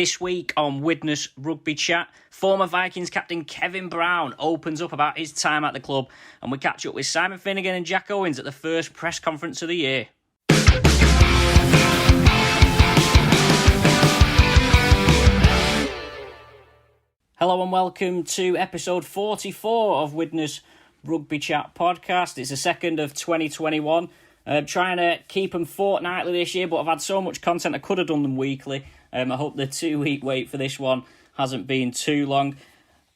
This week on Widnes Rugby Chat, former Vikings captain Kevin Brown opens up about his time at the club, and we catch up with Simon Finnigan and Jack Owens at the first press conference of the year. Hello and welcome to episode 44 of Widnes Rugby Chat podcast. It's the second of 2021. Trying to keep them fortnightly this year, but I've had so much content I could have done them weekly. I hope the 2-week wait for this one hasn't been too long.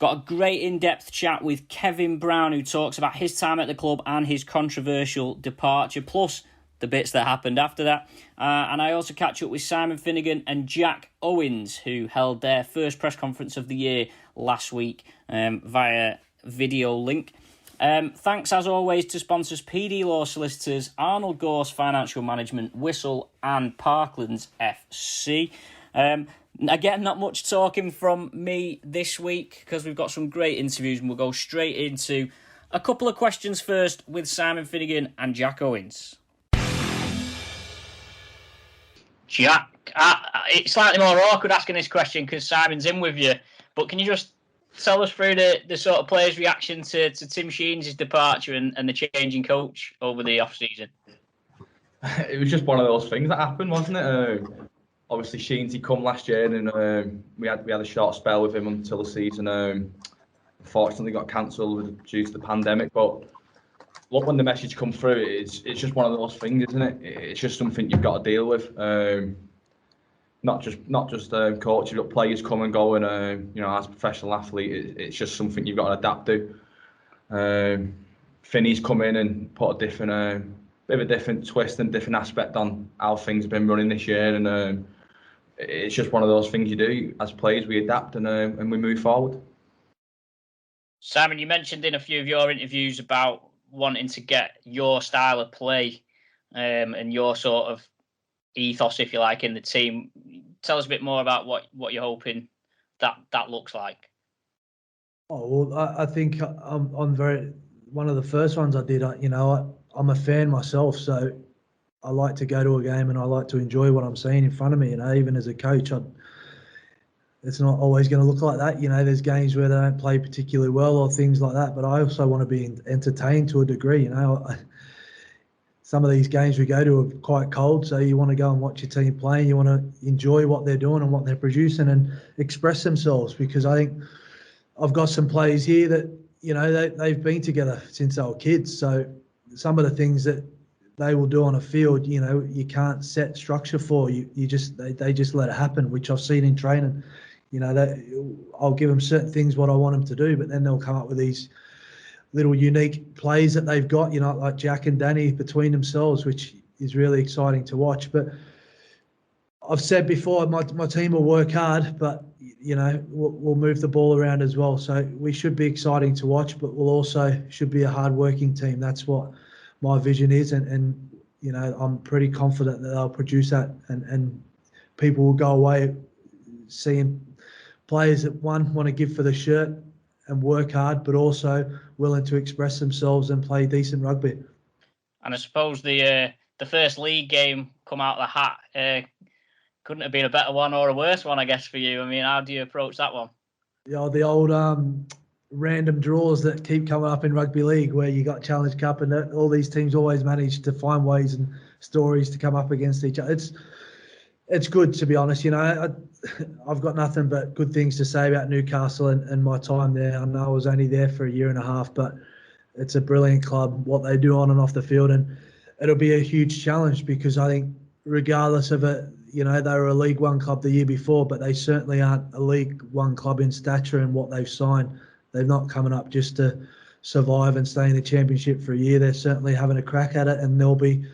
Got a great in-depth chat with Kevin Brown, who talks about his time at the club and his controversial departure, plus the bits that happened after that. And I also catch up with Simon Finnigan and Jack Owens, who held their first press conference of the year last week via video link. Thanks as always to sponsors PD Law Solicitors, Arnold, Gorse Financial Management, Whistle and Parklands FC. Again, not much talking from me this week because we've got some great interviews, and we'll go straight into a couple of questions first with Simon Finnigan and Jack Owens. Jack, it's slightly more awkward asking this question because Simon's in with you, but can you just tell us through the sort of players' reaction to Tim Sheens' departure and the changing coach over the off-season? It was just one of those things that happened, wasn't it? Obviously, Sheens, he come last year, and we had a short spell with him until the season unfortunately got cancelled due to the pandemic. But look, when the message come through, it's just one of those things, isn't it? It's just something you've got to deal with. Not just coaches, but players come and go, and as a professional athlete, it's just something you've got to adapt to. Finney's come in and put a different, bit of a different twist and different aspect on how things have been running this year, and it's just one of those things you do as players. We adapt and we move forward. Simon, you mentioned in a few of your interviews about wanting to get your style of play and your sort of ethos, if you like, in the team. Tell us a bit more about what you're hoping that looks like. Oh, well, I think I'm very, one of the first ones I did, I'm a fan myself, so I like to go to a game and I like to enjoy what I'm seeing in front of me. Even as a coach, it's not always going to look like that. There's games where they don't play particularly well or things like that, but I also want to be entertained to a degree. Some of these games we go to are quite cold, so you want to go and watch your team play. You want to enjoy what they're doing and what they're producing and express themselves, because I think I've got some players here that, they've been together since they were kids. So some of the things that they will do on a field, you can't set structure for. They just let it happen, which I've seen in training. I'll give them certain things what I want them to do, but then they'll come up with these little unique plays that they've got, like Jack and Danny between themselves, which is really exciting to watch. But I've said before, my team will work hard, but we'll move the ball around as well. So we should be exciting to watch, but we'll also should be a hard-working team. That's what my vision is, and I'm pretty confident that they'll produce that, and people will go away seeing players that want to give for the shirt and work hard, but also willing to express themselves and play decent rugby. And I suppose the first league game come out of the hat couldn't have been a better one or a worse one, I guess, for you. I mean, how do you approach that one? The old random draws that keep coming up in rugby league, where you got Challenge Cup, and all these teams always manage to find ways and stories to come up against each other. It's good, to be honest. I've got nothing but good things to say about Newcastle and my time there. I know I was only there for a year and a half, but it's a brilliant club, what they do on and off the field, and it'll be a huge challenge, because I think regardless of it, they were a League One club the year before, but they certainly aren't a League One club in stature and what they've signed. They're not coming up just to survive and stay in the championship for a year. They're certainly having a crack at it, and they'll be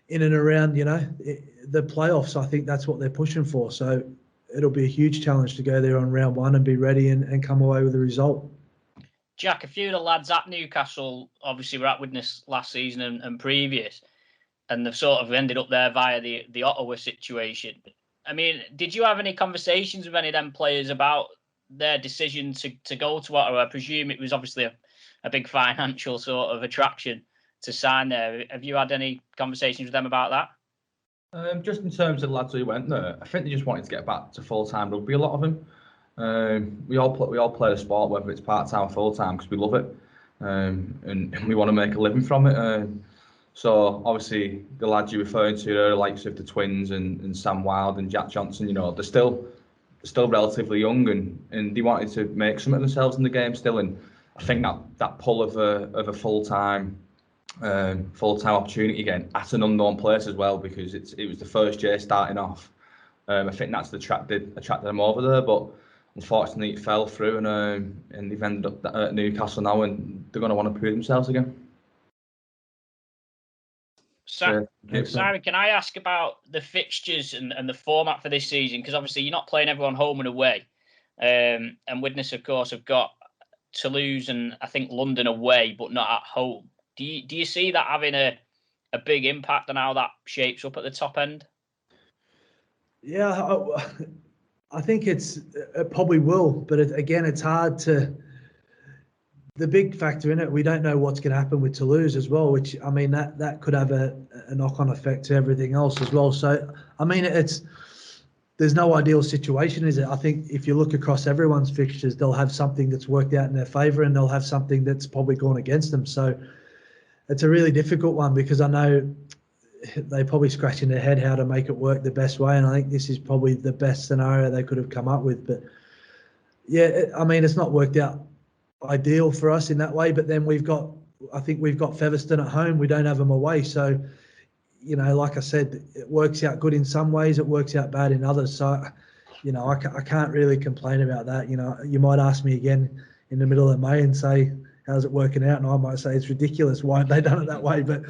in and around, the playoffs. I think that's what they're pushing for. So it'll be a huge challenge to go there on round one and be ready and come away with a result. Jack, a few of the lads at Newcastle obviously were at Widnes last season and previous, and they've sort of ended up there via the Ottawa situation. I mean, did you have any conversations with any of them players about their decision to go to Ottawa? I presume it was obviously a big financial sort of attraction to sign there. Have you had any conversations with them about that? Just in terms of the lads who went there, I think they just wanted to get back to full-time rugby. A lot of them. We all play the sport, whether it's part-time or full-time, because we love it, and we want to make a living from it. So obviously the lads you're referring to, the likes of the twins and Sam Wild and Jack Johnson, they're still relatively young and they wanted to make something of themselves in the game still. And I think that pull of a full-time opportunity again at an unknown place as well, because it was the first year starting off. I think that's attracted them over there, but unfortunately it fell through, and they've ended up at Newcastle now, and they're going to want to prove themselves again. Simon, can I ask about the fixtures and the format for this season? Because obviously you're not playing everyone home and away, and Widnes, of course, have got Toulouse and I think London away, but not at home. Do you see that having a big impact on how that shapes up at the top end? Yeah, I think it probably will, but again, it's hard to. The big factor in it, we don't know what's going to happen with Toulouse as well, which, I mean, that could have a knock-on effect to everything else as well. So, I mean, there's no ideal situation, is it? I think if you look across everyone's fixtures, they'll have something that's worked out in their favour and they'll have something that's probably gone against them. So it's a really difficult one, because I know they're probably scratching their head how to make it work the best way, and I think this is probably the best scenario they could have come up with. But, yeah, I mean, it's not worked out ideal for us in that way, but then I think we've got Featherstone at home, we don't have them away, so like I said, it works out good in some ways, it works out bad in others. So I can't really complain about that. You might ask me again in the middle of May and say, how's it working out, and I might say it's ridiculous, why have they done it that way? But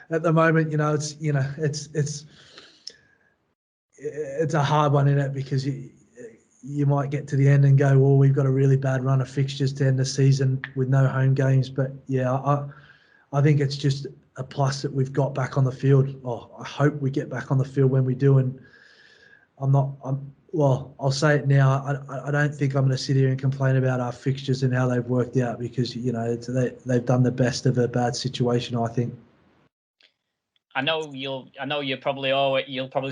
at the moment, it's a hard one, in it, because you might get to the end and go, well, we've got a really bad run of fixtures to end the season with no home games. But yeah, I think it's just a plus that we've got back on the field. I hope we get back on the field when we do. And I'll say it now. I don't think I'm going to sit here and complain about our fixtures and how they've worked out, because they've done the best of a bad situation, I think. I know you'll probably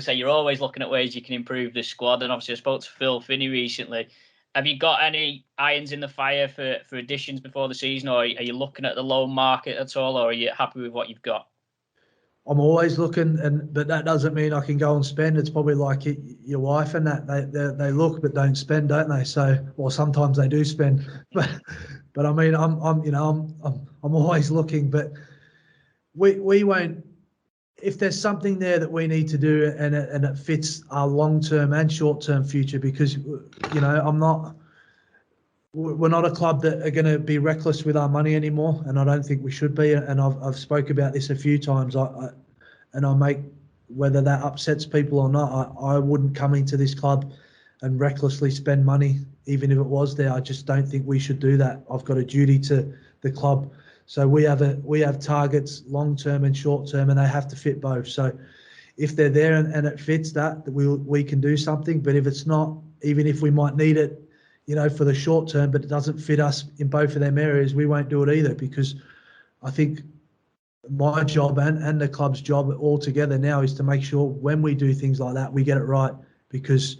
say you're always looking at ways you can improve the squad, and obviously I spoke to Phil Finney recently. Have you got any irons in the fire for additions before the season, or are you looking at the loan market at all, or are you happy with what you've got? I'm always looking, but that doesn't mean I can go and spend. It's probably like your wife and that they look but don't spend, don't they? So, well, sometimes they do spend, but I mean, I'm always looking, but we won't. If there's something there that we need to do and it fits our long-term and short-term future, because, we're not a club that are going to be reckless with our money anymore, and I don't think we should be. And I've spoke about this a few times. Whether that upsets people or not, I wouldn't come into this club and recklessly spend money, even if it was there. I just don't think we should do that. I've got a duty to the club. So we have targets, long term and short term, and they have to fit both. So if they're there and it fits that we can do something. But if it's not, even if we might need it, for the short term, but it doesn't fit us in both of them areas, we won't do it either, because I think my job and the club's job all together now is to make sure when we do things like that, we get it right. Because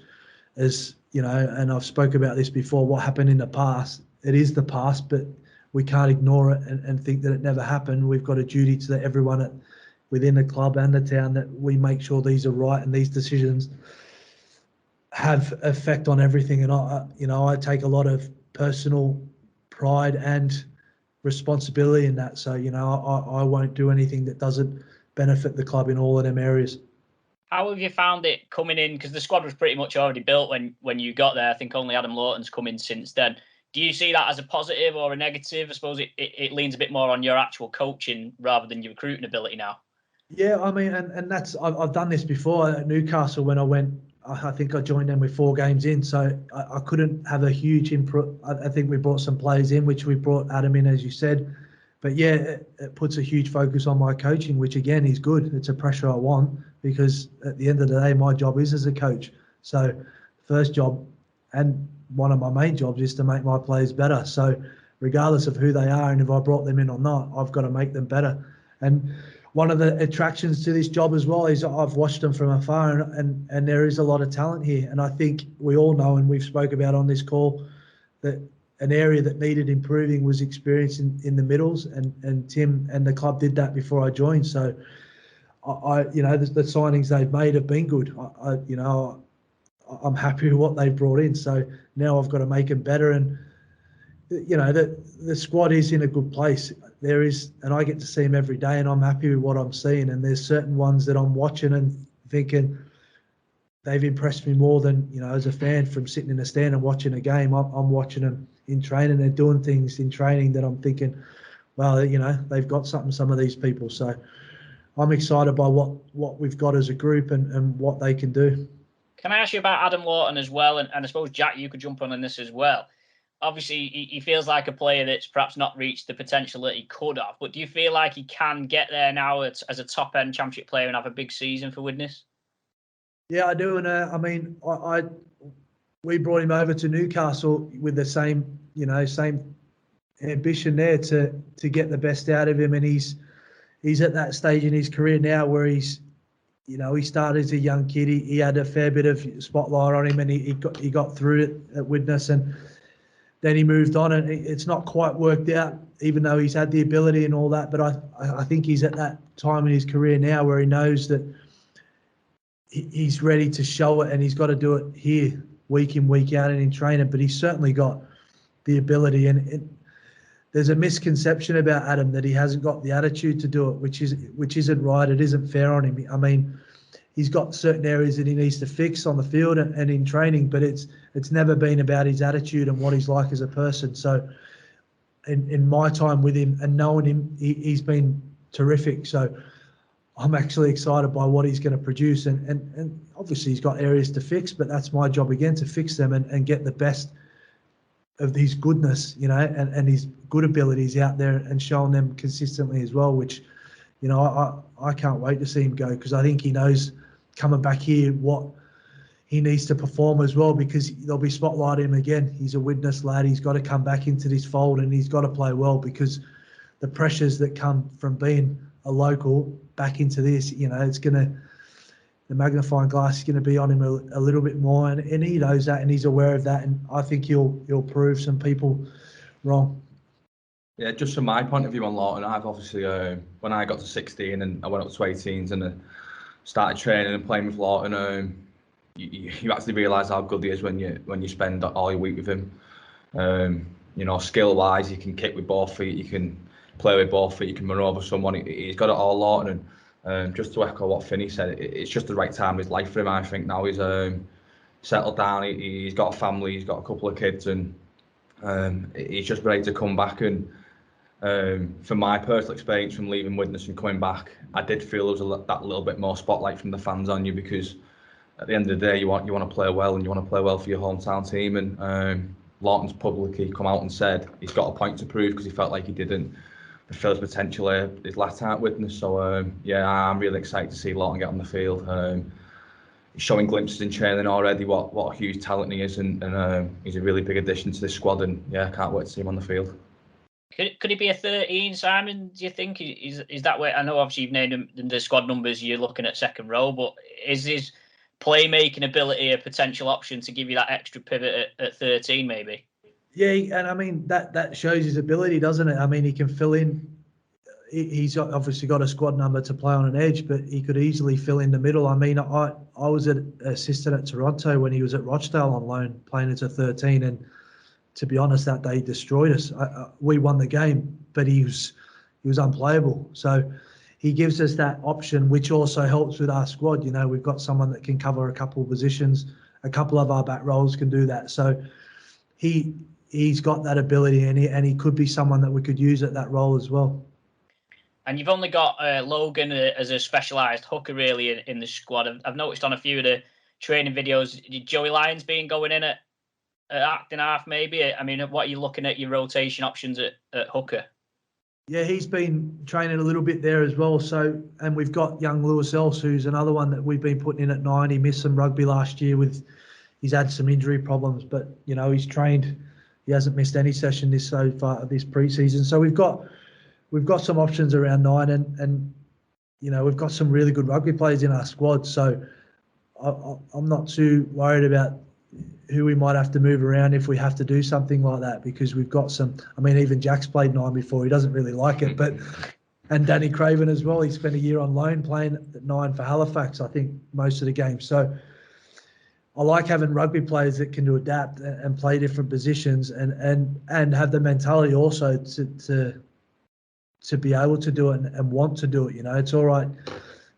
as and I've spoke about this before, what happened in the past, it is the past, but we can't ignore it and think that it never happened. We've got a duty to everyone within the club and the town that we make sure these are right and these decisions have effect on everything. And I take a lot of personal pride and responsibility in that. So, I won't do anything that doesn't benefit the club in all of them areas. How have you found it coming in? Because the squad was pretty much already built when you got there. I think only Adam Lawton's come in since then. Do you see that as a positive or a negative? I suppose it leans a bit more on your actual coaching rather than your recruiting ability now. Yeah, I mean, and that's I've done this before at Newcastle when I went. I think I joined them with 4 games in, so I couldn't have a huge input. I think we brought some players in, which we brought Adam in, as you said. But yeah, it puts a huge focus on my coaching, which again is good. It's a pressure I want, because at the end of the day, my job is as a coach. So first job and one of my main jobs is to make my players better. So regardless of who they are and if I brought them in or not, I've got to make them better. And one of the attractions to this job as well is I've watched them from afar, and there is a lot of talent here. And I think we all know, and we've spoke about on this call, that an area that needed improving was experience in the middles, and Tim and the club did that before I joined. So the signings they've made have been good. I'm happy with what they've brought in. So now I've got to make them better. And the squad is in a good place. There is, and I get to see them every day, and I'm happy with what I'm seeing. And there's certain ones that I'm watching and thinking they've impressed me more than, as a fan from sitting in a stand and watching a game. I'm watching them in training. They're doing things in training that I'm thinking, well, they've got something, some of these people. So I'm excited by what we've got as a group and what they can do. Can I ask you about Adam Lawton as well? And I suppose, Jack, you could jump on this as well. Obviously, he feels like a player that's perhaps not reached the potential that he could have. But do you feel like he can get there now as a top-end championship player and have a big season for Widnes? Yeah, I do. And we brought him over to Newcastle with the same ambition there to get the best out of him. And he's at that stage in his career now where he started as a young kid. He had a fair bit of spotlight on him, and he got through it at Widnes, and then he moved on, and it's not quite worked out, even though he's had the ability and all that. But I think he's at that time in his career now where he knows that he's ready to show it, and he's got to do it here week in, week out, and in training. But he's certainly got the ability, and there's a misconception about Adam that he hasn't got the attitude to do it, which isn't right. It isn't fair on him. I mean, he's got certain areas that he needs to fix on the field and in training, but it's never been about his attitude and what he's like as a person. So in my time with him and knowing him, he's been terrific. So I'm actually excited by what he's going to produce. And obviously he's got areas to fix, but that's my job again, to fix them and get the best of his goodness, and his good abilities out there and showing them consistently as well, which, I can't wait to see him go, because I think he knows coming back here what he needs to perform as well, because they'll be spotlighting him again. He's a Widnes lad. He's got to come back into this fold, and he's got to play well, because the pressures that come from being a local back into this, it's going to, the magnifying glass is going to be on him a little bit more, and he knows that, and he's aware of that, and I think he'll prove some people wrong. Yeah, just from my point of view on Lawton, I've obviously, when I got to 16 and I went up to 18s and started training and playing with Lawton, you actually realise how good he is when you spend all your week with him. Skill-wise, he can kick with both feet, you can play with both feet, you can run over someone. He's got it all, Lawton. And just to echo what Finney said, it's just the right time of his life for him. I think now he's settled down. He's got a family. He's got a couple of kids, and he's just ready to come back. And from my personal experience from leaving Widnes and coming back, I did feel there was that little bit more spotlight from the fans on you, because at the end of the day, you want to play well, and you want to play well for your hometown team. And Lawton's publicly come out and said he's got a point to prove, because he felt like he didn't fulfill his potential his last time at Widnes. So I'm really excited to see Lawton get on the field. He's showing glimpses in training already what a huge talent he is, and he's a really big addition to this squad. And yeah, I can't wait to see him on the field. Could he be a 13, Simon? Do you think is that way? I know obviously you've named him the squad numbers. You're looking at second row, but is his playmaking ability a potential option to give you that extra pivot at 13, maybe? Yeah, and I mean that shows his ability, doesn't it? I mean, he can fill in. He's obviously got a squad number to play on an edge, but he could easily fill in the middle. I mean, I was an assistant at Toronto when he was at Rochdale on loan, playing as a 13, and to be honest, that day destroyed us. We won the game, but he was unplayable. So he gives us that option, which also helps with our squad. We've got someone that can cover a couple of positions. A couple of our back rows can do that. So he's got that ability, and he could be someone that we could use at that role as well. And you've only got Logan as a specialised hooker, really, in the squad. I've noticed on a few of the training videos, Joey Lyons being going in at acting half, maybe. I mean, what are you looking at your rotation options at hooker? Yeah, he's been training a little bit there as well. So, and we've got young Lewis Else, who's another one that we've been putting in at 9. He missed some rugby last year he's had some injury problems, but he's trained. He hasn't missed any session this preseason. So we've got some options around 9, and we've got some really good rugby players in our squad, so I'm not too worried about who we might have to move around if we have to do something like that, because we've got some. I mean, even Jack's played 9 before. He doesn't really like it, and Danny Craven as well. He spent a year on loan playing at 9 for Halifax, I think, most of the games. So I like having rugby players that can adapt and play different positions and have the mentality also to be able to do it and want to do it. It's all right.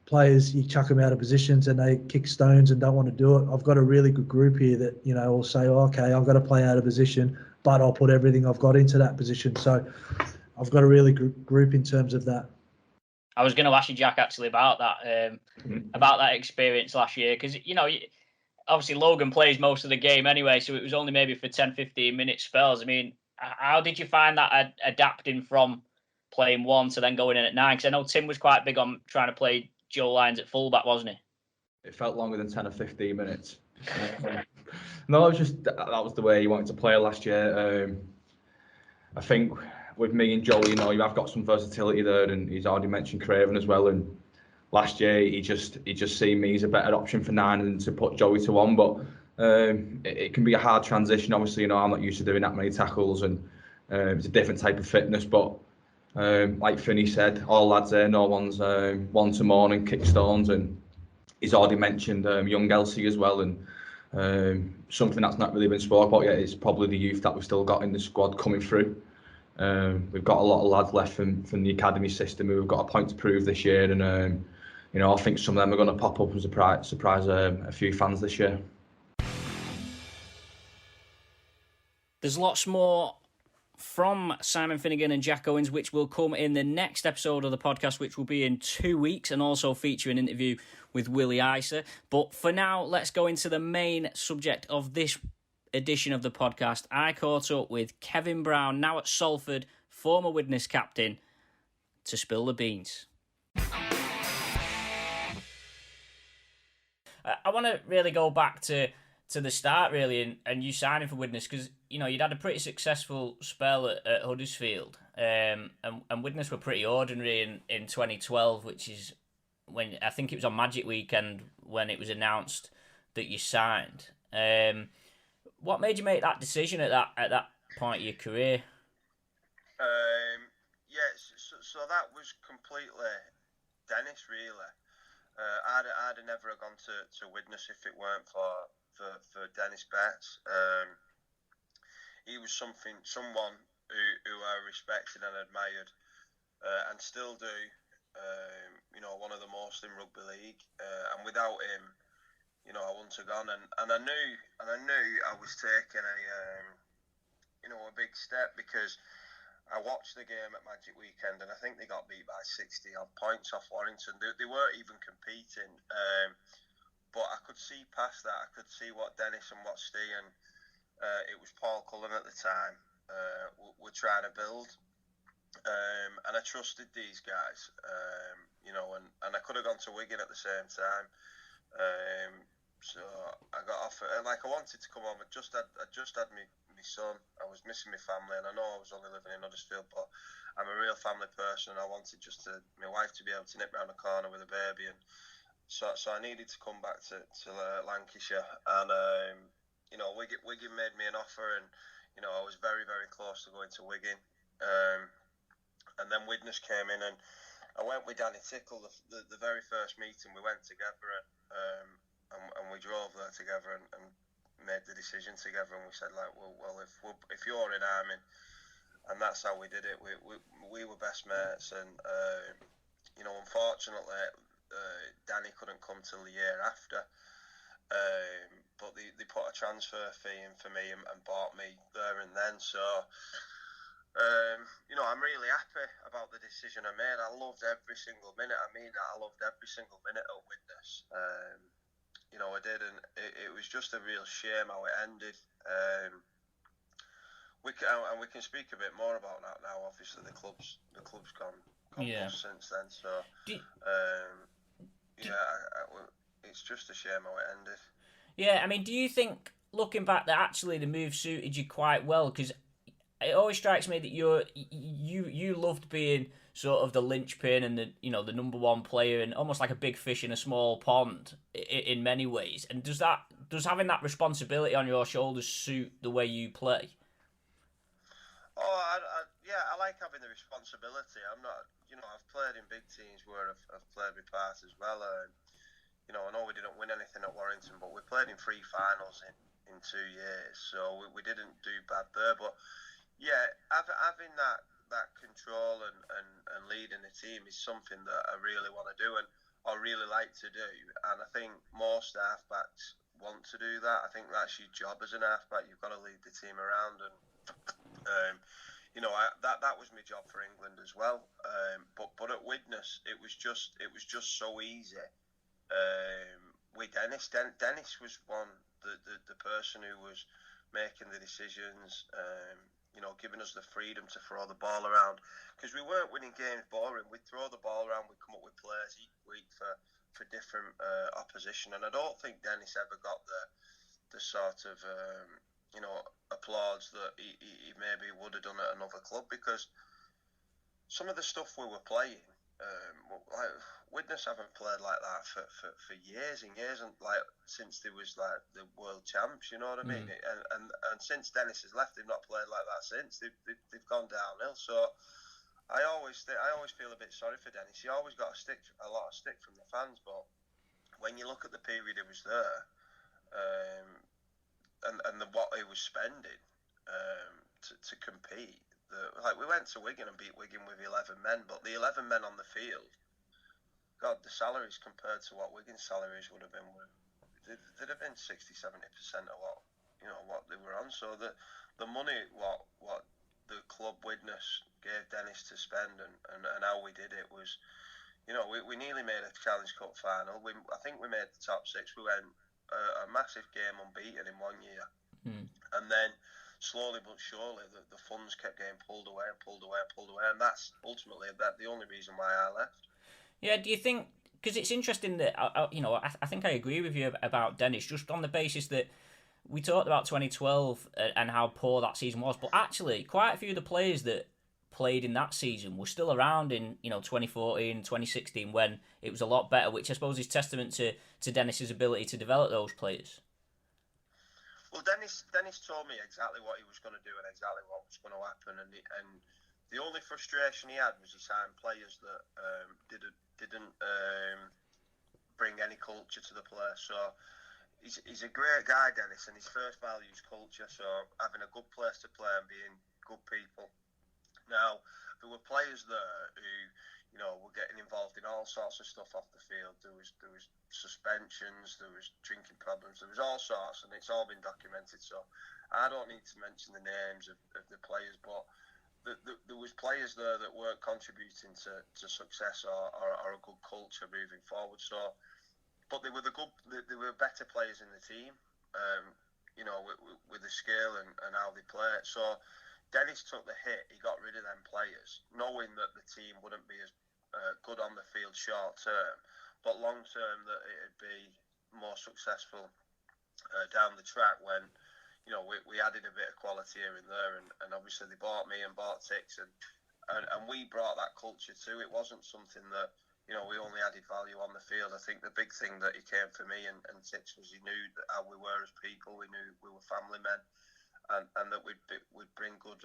Players, you chuck them out of positions and they kick stones and don't want to do it. I've got a really good group here that, will say, okay, I've got to play out of position, but I'll put everything I've got into that position. So I've got a really good group in terms of that. I was going to ask you, Jack, actually about that experience last year, because, obviously Logan plays most of the game anyway, so it was only maybe for 10, 15 minute spells. I mean, how did you find that adapting from playing 1 to then going in at 9? Because I know Tim was quite big on trying to play Joe Lyons at fullback, wasn't he? It felt longer than 10 or 15 minutes. No, it was just that was the way he wanted to play last year. I think with me and Joel, you have got some versatility there, and he's already mentioned Craven as well. And last year, he just seen me as a better option for 9 than to put Joey to 1. But it can be a hard transition. Obviously, I'm not used to doing that many tackles, and it's a different type of fitness. But like Finney said, all lads there, no one's one to mourn and kick stones. And he's already mentioned young Elsie as well. And something that's not really been spoken about yet is probably the youth that we've still got in the squad coming through. We've got a lot of lads left from the academy system who have got a point to prove this year, and I think some of them are going to pop up and surprise a few fans this year. There's lots more from Simon Finnigan and Jack Owens, which will come in the next episode of the podcast, which will be in 2 weeks, and also feature an interview with Willie Isa. But for now, let's go into the main subject of this edition of the podcast. I caught up with Kevin Brown, now at Salford, former Widnes captain, to spill the beans. I want to really go back to the start, really, and you signing for Widnes, because you'd had a pretty successful spell at Huddersfield, and Widnes were pretty ordinary in 2012, which is when I think it was on Magic Weekend when it was announced that you signed. What made you make that decision at that point of your career? So that was completely Dennis, really. I'd have never gone to Widnes if it weren't for Dennis Betts. He was someone who I respected and admired, and still do. One of the most in rugby league, and without him, I wouldn't have gone. And I knew I was taking a big step, because I watched the game at Magic Weekend, and I think they got beat by 60 odd points off Warrington. They weren't even competing, but I could see past that. I could see what Dennis and what Steve, and it was Paul Cullen at the time, were trying to build. And I trusted these guys, and I could have gone to Wigan at the same time. So I got offered, and I wanted to come home. I just had my son. I was missing my family, and I know I was only living in Huddersfield, but I'm a real family person, and I wanted my wife to be able to nip round the corner with a baby, and so I needed to come back to Lancashire, and Wigan made me an offer, and I was very, very close to going to Wigan, and then Widnes came in, and I went with Danny Tickle the very first meeting. We went together, and we drove there together, and made the decision together, and we said, like, well, if you're in, I'm in, and that's how we did it. We were best mates, and unfortunately, Danny couldn't come till the year after, but they put a transfer fee in for me and bought me there and then. So I'm really happy about the decision I made. I loved every single minute. I mean, I loved every single minute at Widnes. I did, and it was just a real shame how it ended. We can speak a bit more about that now. Obviously, the club's gone bust since then. So, it's just a shame how it ended. Yeah, I mean, do you think, looking back, that actually the move suited you quite well? Because it always strikes me that you loved being sort of the linchpin and the number one player and almost like a big fish in a small pond in many ways. And does having that responsibility on your shoulders suit the way you play? Yeah, I like having the responsibility. I'm not, I've played in big teams where I've played my part as well. I know we didn't win anything at Warrington, but we played in 3 finals in 2 years, so we didn't do bad there. But yeah, having that control and leading the team is something that I really want to do and I really like to do. And I think most halfbacks want to do that. I think that's your job as an halfback. You've got to lead the team around and. That was my job for England as well. But at Widnes, it was just so easy. With Dennis, Dennis was the person who was making the decisions. Giving us the freedom to throw the ball around because we weren't winning games boring. We'd throw the ball around. We'd come up with players each week for different opposition, and I don't think Dennis ever got the sort of applause that he maybe would have done at another club because some of the stuff we were playing, like Widnes haven't played like that for years and years, and like since they was like the world champs, you know what I mean? And since Dennis has left, they've not played like that since. They've gone downhill. So I always feel a bit sorry for Dennis. He always got a lot of stick from the fans, but when you look at the period he was there. And what he was spending to compete. We went to Wigan and beat Wigan with 11 men, but the 11 men on the field, God, the salaries compared to what Wigan's salaries would have been, they'd have been 60-70% of what they were on. So the money what the club Widnes gave Dennis to spend and how we did it was, we nearly made a Challenge Cup final. I think we made the top 6. We went a massive game unbeaten in 1 year, and then slowly but surely the funds kept getting pulled away, and that's ultimately the only reason why I left. Yeah, do you think? Because it's interesting that I think I agree with you about Dennis, just on the basis that we talked about 2012 and how poor that season was, but actually quite a few of the players that played in that season were still around in 2014, 2016 when it was a lot better, which I suppose is testament to Dennis's ability to develop those players. Well, Dennis told me exactly what he was going to do and exactly what was going to happen, and the only frustration he had was he signed players that didn't bring any culture to the place. So he's a great guy, Dennis, and his first value is culture. So having a good place to play and being good people. Now, there were players there who, were getting involved in all sorts of stuff off the field. There was suspensions, there was drinking problems, there was all sorts, and it's all been documented. So I don't need to mention the names of the players, but there was players there that weren't contributing to success or a good culture moving forward. So, but they were better players in the team, with the skill and how they play it. So Dennis took the hit. He got rid of them players, knowing that the team wouldn't be as good on the field short term, but long term that it'd be more successful down the track when, we added a bit of quality here and there, and obviously they bought me and bought Tix, and we brought that culture too. It wasn't something that, we only added value on the field. I think the big thing that he came for me and Tix was he knew how we were as people. We knew we were family men. And that we'd bring good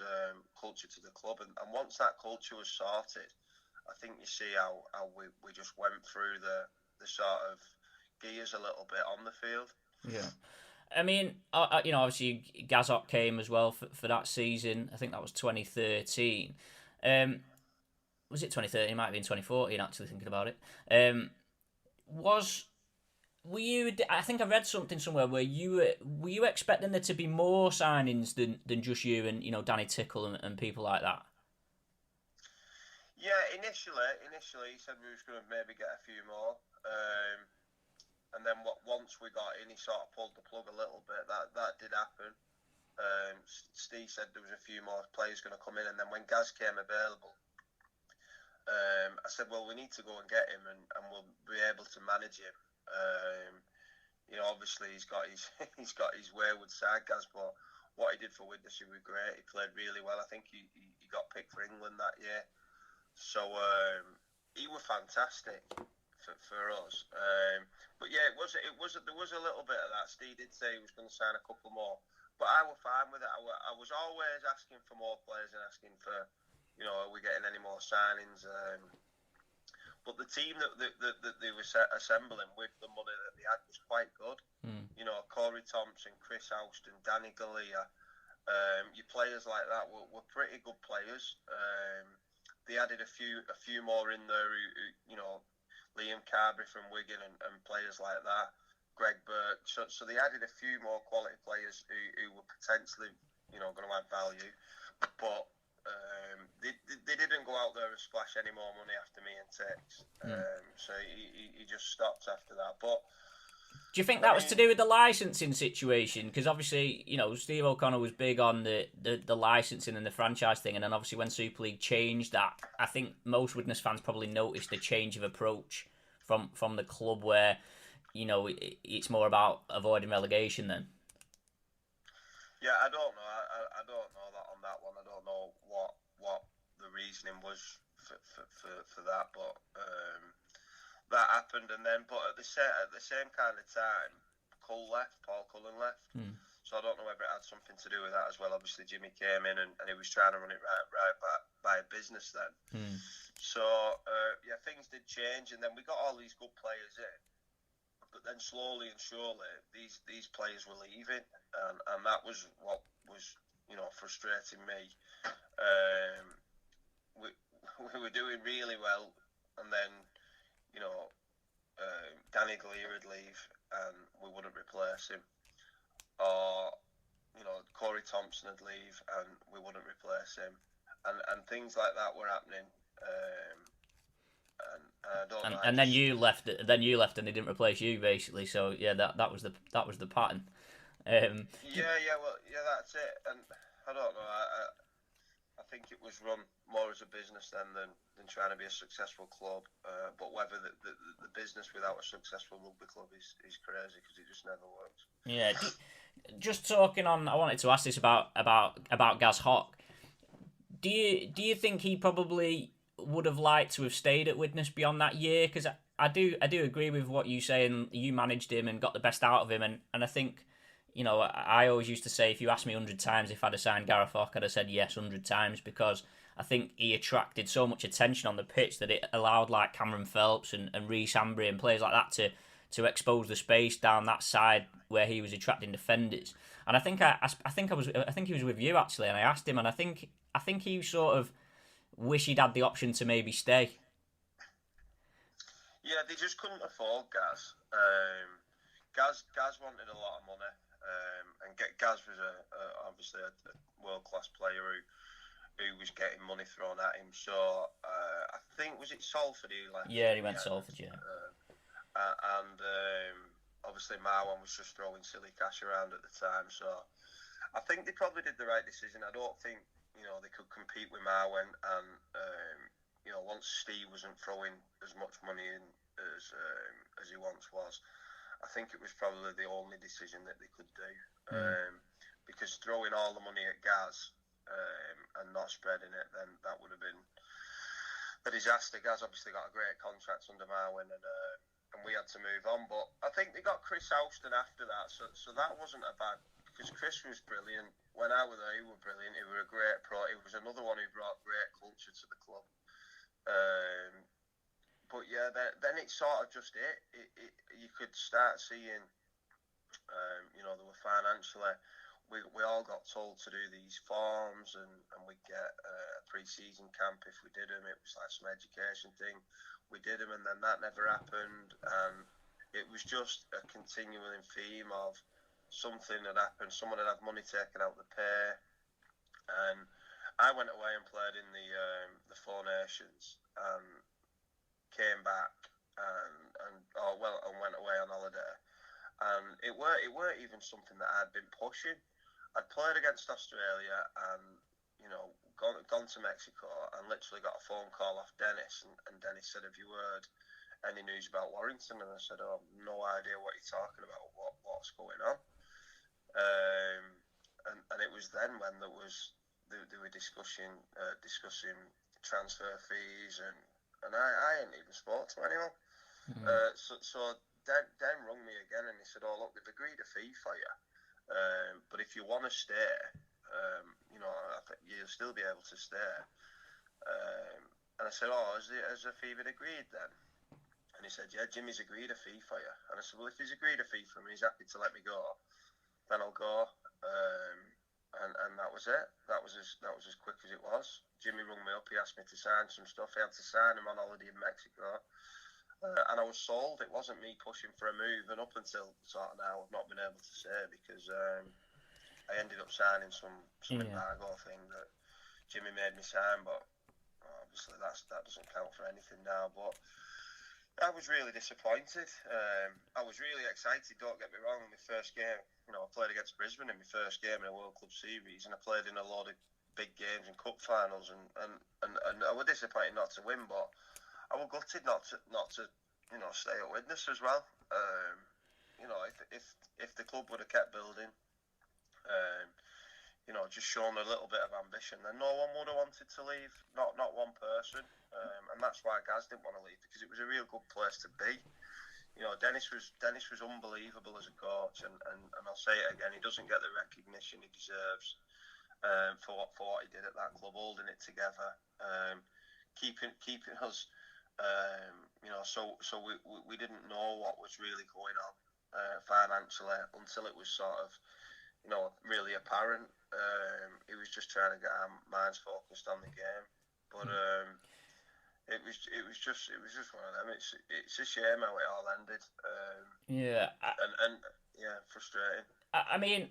culture to the club. And once that culture was sorted, I think you see how we just went through the sort of gears a little bit on the field. Yeah. I mean, obviously Gazok came as well for that season. I think that was 2013. Was it 2013? It might have been 2014, actually, thinking about it. Were you? I think I read something somewhere where were you expecting there to be more signings than just you and Danny Tickle and people like that? Yeah, initially he said we was going to maybe get a few more, and then once we got in, he sort of pulled the plug a little bit. That did happen. Steve said there was a few more players going to come in, and then when Gaz came available, I said, well, we need to go and get him, and we'll be able to manage him. Obviously he's got his wayward side, Gaz, but what he did for Widnes, he was great. He played really well. I think he got picked for England that year. So he was fantastic for us. But yeah, there was a little bit of that. Steve did say he was going to sign a couple more, but I was fine with it. I was always asking for more players and asking for, are we getting any more signings? But the team that they were assembling with the money that they had was quite good. Corey Thompson, Chris Houston, Danny Galea, your players like that were pretty good players. They added a few more in there who Liam Carberry from Wigan and players like that, Greg Burke. So they added a few more quality players who were potentially going to add value, but they didn't go out there and splash any more money after me and Tex. So he just stopped after that. But do you think that was to do with the licensing situation? Because obviously, Steve O'Connor was big on the licensing and the franchise thing, and then obviously when Super League changed that, I think most Widnes fans probably noticed the change of approach from the club where, it's more about avoiding relegation then. Yeah, I don't know. I don't know that on that one. I don't know what the reasoning was for that, but that happened. And then, but at the same kind of time, Paul Cullen left. So I don't know whether it had something to do with that as well. Obviously, Jimmy came in and he was trying to run it right by a business then. So yeah, things did change, and then we got all these good players in. But then slowly and surely, these players were leaving, and that was what was frustrating me. We were doing really well, and then Danny Galea would leave, and we wouldn't replace him, or Corey Thompson would leave, and we wouldn't replace him, and things like that were happening. And then you left. Then you left, and they didn't replace you, basically. So yeah, that was the pattern. That's it. And I don't know. I think it was run more as a business than trying to be a successful club. But whether the business without a successful rugby club is crazy, because it just never works. Yeah. Just talking on, I wanted to ask this about Gaz Hock. Do you think he probably would have liked to have stayed at Widnes beyond that year? Because I do agree with what you say, and you managed him and got the best out of him, and I think, I always used to say, if you asked me 100 times if I'd have signed Gareth Hock, I'd have said yes 100 times, because I think he attracted so much attention on the pitch that it allowed like Cameron Phelps and Reece Ambry and players like that to expose the space down that side where he was attracting defenders. And I think he was with you actually, and I asked him, and I think he sort of wish he'd had the option to maybe stay. Yeah, they just couldn't afford Gaz. Gaz wanted a lot of money, and Gaz was obviously a world-class player who was getting money thrown at him. So I think, was it Salford he left? Yeah, he went Salford, yeah. And obviously Marwan was just throwing silly cash around at the time. So I think they probably did the right decision. I don't think they could compete with Marwan, and once Steve wasn't throwing as much money in as he once was, I think it was probably the only decision that they could do. Because throwing all the money at Gaz and not spreading it, then that would have been a disaster. Gaz obviously got a great contract under Marwan, and we had to move on. But I think they got Chris Houston after that, so that wasn't a bad, because Chris was brilliant. When I was there, he was brilliant. He was a great pro. He was another one who brought great culture to the club. But yeah, then it sort of just you could start seeing, there were financially, we all got told to do these forms, and we'd get a pre-season camp if we did them. It was like some education thing. We did them, and then that never happened. And it was just a continuing theme of something had happened. Someone had had money taken out of the pay, and I went away and played in the Four Nations, and came back and went away on holiday. And it weren't even something that I'd been pushing. I'd played against Australia and gone to Mexico, and literally got a phone call off Dennis, and Dennis said, "Have you heard any news about Warrington?" And I said, "Oh, no idea what you're talking about. What's going on?" and it was then when they were discussing transfer fees, and I hadn't even spoke to anyone. So Dan rung me again and he said, "Oh look, they've agreed a fee for you, but if you want to stay, I think you'll still be able to stay." And I said, "Oh, has the fee been agreed then?" And he said, "Yeah, Jimmy's agreed a fee for you." And I said, "Well, if he's agreed a fee for me, he's happy to let me go, then I'll go." And that was it. That was as quick as it was. Jimmy rung me up. He asked me to sign some stuff. He had to sign him on holiday in Mexico. And I was sold. It wasn't me pushing for a move. And up until sort of now, I've not been able to say, because I ended up signing some embargo thing that Jimmy made me sign. But obviously that doesn't count for anything now. But I was really disappointed. I was really excited, don't get me wrong. My first game, I played against Brisbane in my first game in a World Club Series, and I played in a lot of big games and cup finals, and I was disappointed not to win, but I was gutted not to stay at Widnes as well. If the club would have kept building, just shown a little bit of ambition, then no one would have wanted to leave. Not one person, and that's why Gaz didn't want to leave, because it was a real good place to be. Dennis was unbelievable as a coach, and I'll say it again, he doesn't get the recognition he deserves for what he did at that club, holding it together, keeping us. So we didn't know what was really going on financially until it was sort of really apparent. He was just trying to get our minds focused on the game, but it was just one of them. It's a shame how it all ended. Frustrating. I mean,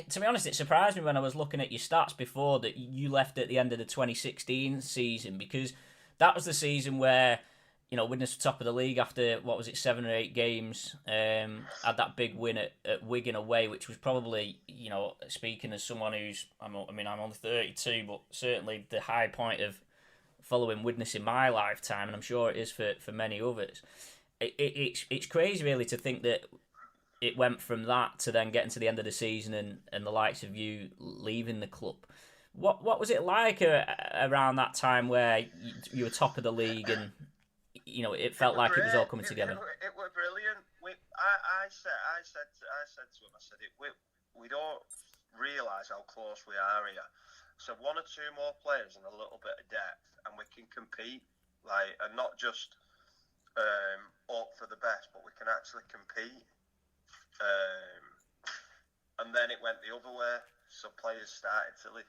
to be honest, it surprised me when I was looking at your stats before that you left at the end of the 2016 season, because that was the season where Widnes were top of the league after, 7 or 8 games. Had that big win at Wigan away, which was probably, speaking as someone I'm only 32, but certainly the high point of following Widnes in my lifetime, and I'm sure it is for many others. It's crazy really to think that it went from that to then getting to the end of the season and the likes of you leaving the club. What was it like around that time where you were top of the league and it felt like it was all coming together? It was brilliant. I said to him, we don't realise how close we are here. So 1 or 2 more players and a little bit of depth, and we can compete, and not just hope for the best, but we can actually compete. And then it went the other way. So players started to leave.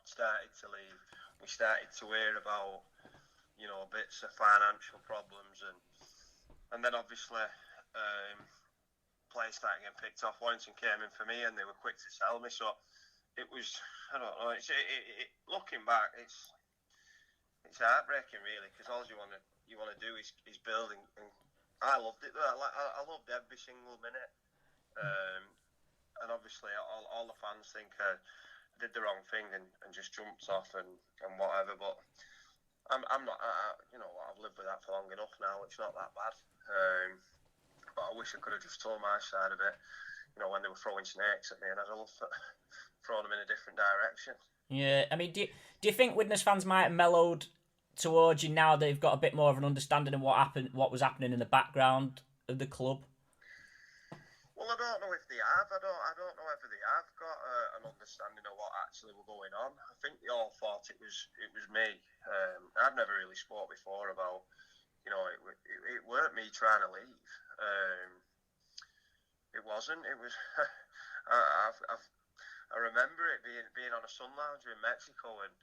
We started to hear about bits of financial problems, and then obviously players started getting picked off. Warrington came in for me, and they were quick to sell me. So it was, I don't know. Looking back, it's heartbreaking really, because all you want to do is build, and I loved it. I loved every single minute. And obviously all the fans think I did the wrong thing and just jumped off and whatever, but I'm not, I've lived with that for long enough now. It's not that bad, but I wish I could have just told my side of it, when they were throwing snakes at me, and I'd have thrown them in a different direction. Yeah, I mean, do you think Widnes fans might have mellowed towards you now they've got a bit more of an understanding of what was happening in the background of the club? Well, I don't know if they have. I don't know whether they have got an understanding of what actually was going on. I think they all thought it was me. I've never really spoke before about, it weren't me trying to leave. It wasn't. It was. I remember it being on a sun lounger in Mexico and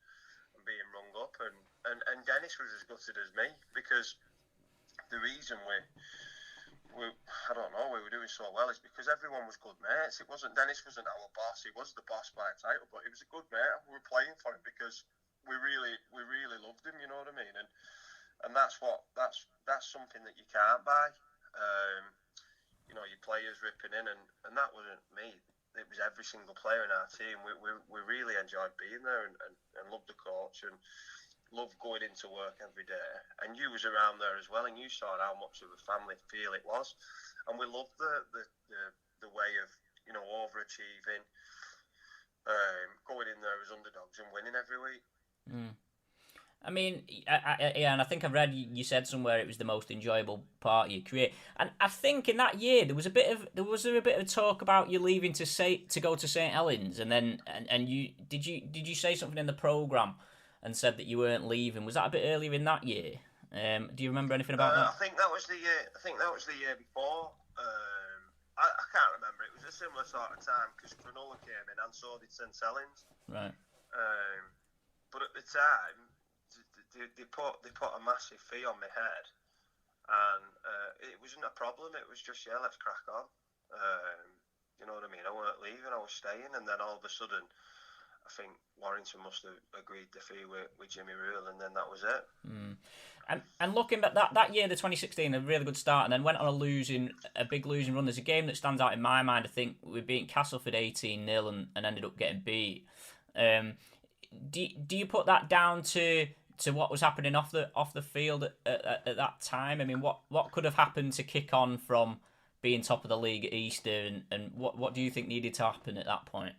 being rung up, and Dennis was as gutted as me, because the reason we were doing so well is because everyone was good mates. Dennis wasn't our boss. He was the boss by a title, but he was a good mate. We were playing for him because we really loved him. You know what I mean? And that's something that you can't buy. Your players ripping in, and that wasn't me. It was every single player in our team. We really enjoyed being there and loved the coach and loved going into work every day. And you was around there as well, and you saw how much of a family feel it was. And we loved the way of overachieving, going in there as underdogs and winning every week. I mean, and I think I've read you said somewhere it was the most enjoyable part of your career, and I think in that year there was a bit of talk about you leaving to go to St Helens, and then and you did you say something in the programme and said that you weren't leaving? Was that a bit earlier in that year? Do you remember anything about that? I think that was the year before. I can't remember. It was a similar sort of time because Cronulla came in and so did St Helens. Right. But at the time, they put a massive fee on my head, and it wasn't a problem. It was just, yeah, let's crack on. You know what I mean? I weren't leaving. I was staying, and then all of a sudden, I think Warrington must have agreed the fee with Jimmy Rule, and then that was it. And looking at that year, the 2016, a really good start, and then went on a big losing run. There's a game that stands out in my mind. I think we beat Castleford 18-0 and ended up getting beat. Do you put that down to what was happening off the field at that time? I mean, what could have happened to kick on from being top of the league at Easter, and what do you think needed to happen at that point?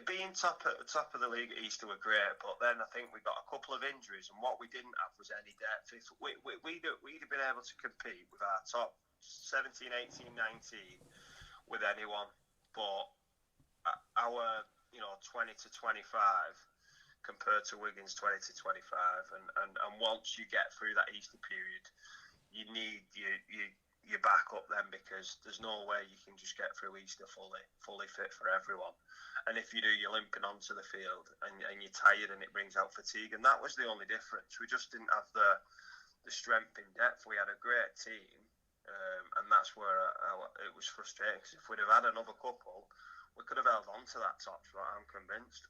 Being top of the league at Easter were great, but then I think we got a couple of injuries, and what we didn't have was any depth. If we'd have been able to compete with our top 17, 18, 19 with anyone, but our 20 to 25 compared to Wigan's 20 to 25, and once you get through that Easter period, you need your back up then, because there's no way you can just get through Easter fully fit for everyone. And if you do, you're limping onto the field and you're tired, and it brings out fatigue. And that was the only difference. We just didn't have the strength in depth. We had a great team, and that's where it was frustrating, because if we'd have had another couple, we could have held on to that top spot, I'm convinced.